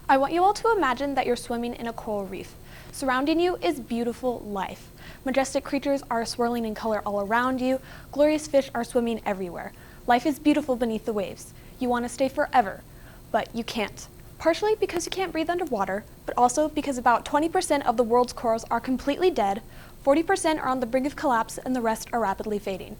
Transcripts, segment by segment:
I want you all to imagine that you're swimming in a coral reef. Surrounding you is beautiful life. Majestic creatures are swirling in color all around you. Glorious fish are swimming everywhere. Life is beautiful beneath the waves. You want to stay forever, but you can't. Partially because you can't breathe underwater, but also because about 20% of the world's corals are completely dead, 40% are on the brink of collapse, and the rest are rapidly fading.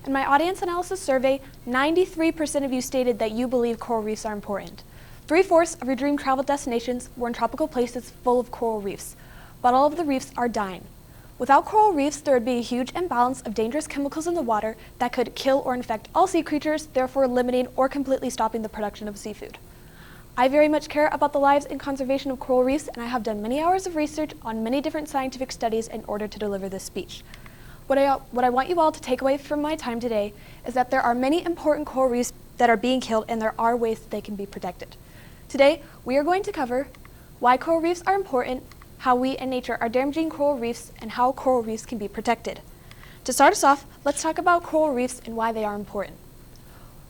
In my audience analysis survey, 93% of you stated that you believe coral reefs are important. 3/4 of your dream travel destinations were in tropical places full of coral reefs, but all of the reefs are dying. Without coral reefs, there would be a huge imbalance of dangerous chemicals in the water that could kill or infect all sea creatures, therefore limiting or completely stopping the production of seafood. I very much care about the lives and conservation of coral reefs, and I have done many hours of research on many different scientific studies in order to deliver this speech. What I want you all to take away from my time today is that there are many important coral reefs that are being killed, and there are ways that they can be protected. Today, we are going to cover why coral reefs are important, how we and nature are damaging coral reefs, and how coral reefs can be protected. To start us off, let's talk about coral reefs and why they are important.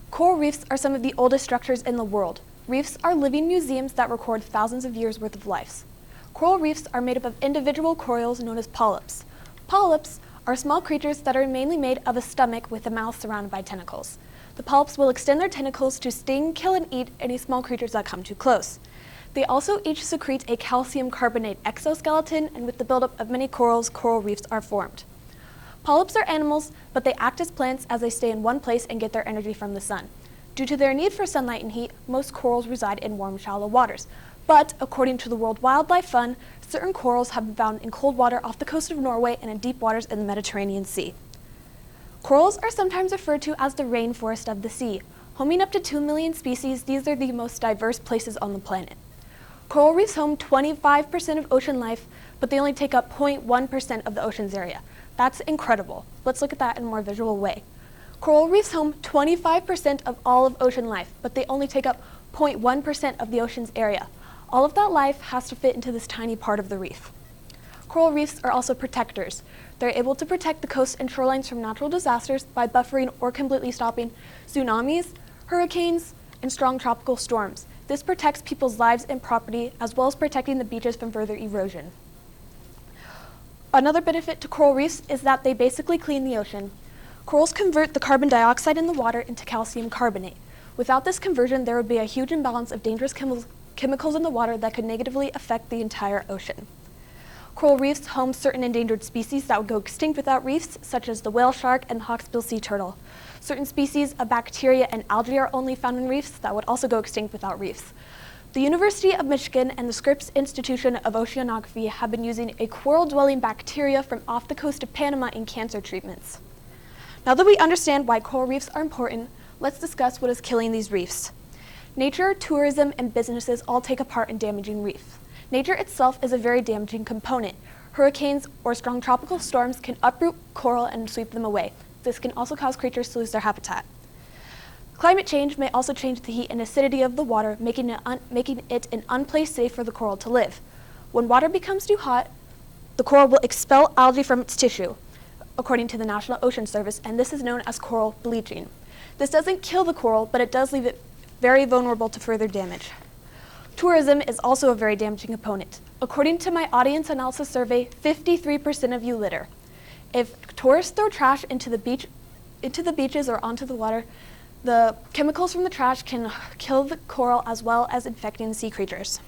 Coral reefs are some of the oldest structures in the world. Reefs are living museums that record thousands of years' worth of lives. Coral reefs are made up of individual corals known as polyps. Polyps are small creatures that are mainly made of a stomach with a mouth surrounded by tentacles. The polyps will extend their tentacles to sting, kill, and eat any small creatures that come too close. They also each secrete a calcium carbonate exoskeleton, and with the buildup of many corals, coral reefs are formed. Polyps are animals, but they act as plants as they stay in one place and get their energy from the sun. Due to their need for sunlight and heat, most corals reside in warm, shallow waters. But according to the World Wildlife Fund, certain corals have been found in cold water off the coast of Norway and in deep waters in the Mediterranean Sea. Corals are sometimes referred to as the rainforest of the sea. Homing up to 2 million species, these are the most diverse places on the planet. Coral reefs home 25% of ocean life, but they only take up 0.1% of the ocean's area. That's incredible. Let's look at that in a more visual way. Coral reefs home 25% of all of ocean life, but they only take up 0.1% of the ocean's area. All of that life has to fit into this tiny part of the reef. Coral reefs are also protectors. They're able to protect the coasts and shorelines from natural disasters by buffering or completely stopping tsunamis, hurricanes, and strong tropical storms. This protects people's lives and property, as well as protecting the beaches from further erosion. Another benefit to coral reefs is that they basically clean the ocean. Corals convert the carbon dioxide in the water into calcium carbonate. Without this conversion, there would be a huge imbalance of dangerous chemicals in the water that could negatively affect the entire ocean. Coral reefs home certain endangered species that would go extinct without reefs, such as the whale shark and the hawksbill sea turtle. Certain species of bacteria and algae are only found in reefs that would also go extinct without reefs. The University of Michigan and the Scripps Institution of Oceanography have been using a coral-dwelling bacteria from off the coast of Panama in cancer treatments. Now that we understand why coral reefs are important, let's discuss what is killing these reefs. Nature, tourism, and businesses all take a part in damaging reefs. Nature itself is a very damaging component. Hurricanes or strong tropical storms can uproot coral and sweep them away. This can also cause creatures to lose their habitat. Climate change may also change the heat and acidity of the water, making it an unplace safe for the coral to live. When water becomes too hot, the coral will expel algae from its tissue, according to the National Ocean Service, and this is known as coral bleaching. This doesn't kill the coral, but it does leave it very vulnerable to further damage. Tourism is also a very damaging component. According to my audience analysis survey, 53% of you litter. If tourists throw trash into the beaches or onto the water, the chemicals from the trash can kill the coral as well as infecting the sea creatures.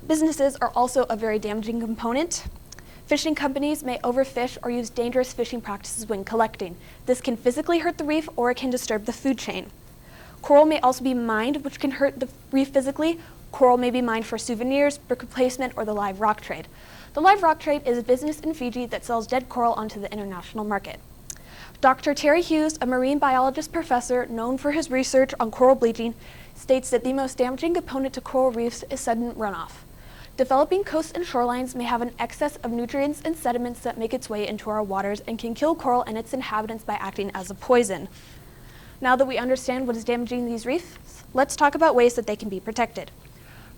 Businesses are also a very damaging component. Fishing companies may overfish or use dangerous fishing practices when collecting. This can physically hurt the reef or it can disturb the food chain. Coral may also be mined, which can hurt the reef physically. Coral may be mined for souvenirs, brick replacement, or the live rock trade. The live rock trade is a business in Fiji that sells dead coral onto the international market. Dr. Terry Hughes, a marine biologist professor known for his research on coral bleaching, states that the most damaging component to coral reefs is sediment runoff. Developing coasts and shorelines may have an excess of nutrients and sediments that make its way into our waters and can kill coral and its inhabitants by acting as a poison. Now that we understand what is damaging these reefs, let's talk about ways that they can be protected.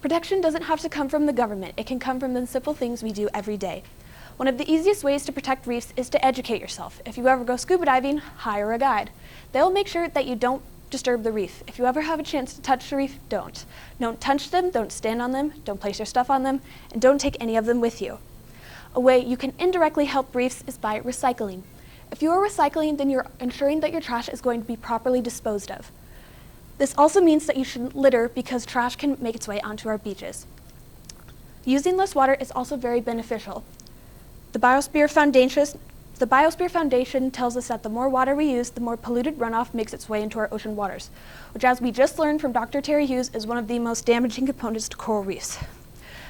Protection doesn't have to come from the government. It can come from the simple things we do every day. One of the easiest ways to protect reefs is to educate yourself. If you ever go scuba diving, hire a guide. They'll make sure that you don't disturb the reef. If you ever have a chance to touch the reef, don't. Don't touch them, don't stand on them, don't place your stuff on them, and don't take any of them with you. A way you can indirectly help reefs is by recycling. If you are recycling, then you're ensuring that your trash is going to be properly disposed of. This also means that you shouldn't litter because trash can make its way onto our beaches. Using less water is also very beneficial. The Biosphere Foundation tells us that the more water we use, the more polluted runoff makes its way into our ocean waters, which, as we just learned from Dr. Terry Hughes, is one of the most damaging components to coral reefs.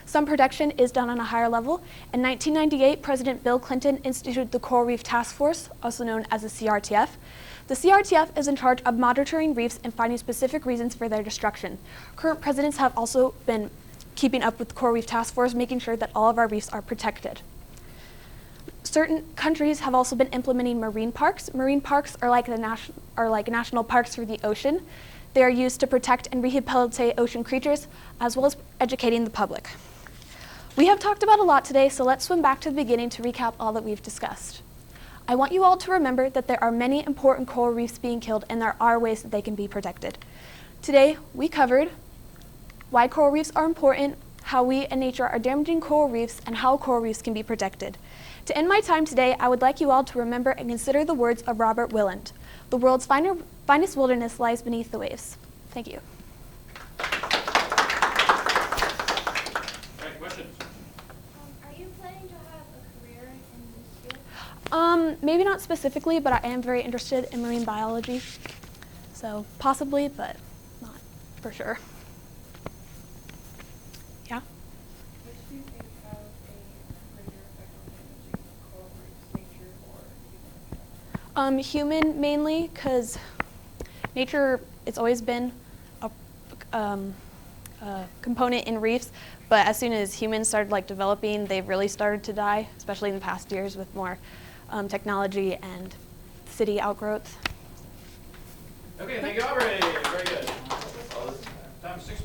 Some protection is done on a higher level. In 1998, President Bill Clinton instituted the Coral Reef Task Force, also known as the CRTF. The CRTF is in charge of monitoring reefs and finding specific reasons for their destruction. Current presidents have also been keeping up with the Coral Reef Task Force, making sure that all of our reefs are protected. Certain countries have also been implementing marine parks. Marine parks are like national parks for the ocean. They are used to protect and rehabilitate ocean creatures, as well as educating the public. We have talked about a lot today, so let's swim back to the beginning to recap all that we've discussed. I want you all to remember that there are many important coral reefs being killed, and there are ways that they can be protected. Today, we covered why coral reefs are important, how we and nature are damaging coral reefs, and how coral reefs can be protected. To end my time today, I would like you all to remember and consider the words of Robert Willand. The world's finest wilderness lies beneath the waves. Thank you. Questions? Are you planning to have a career in this field? Maybe not specifically, but I am very interested in marine biology. So possibly, but not for sure. Yeah? Which do you think have a greater effect on damaging coral reefs, nature or human? Human mainly, because nature, it's always been a component in reefs, but as soon as humans started developing, they've really started to die, especially in the past years with more technology and city outgrowth.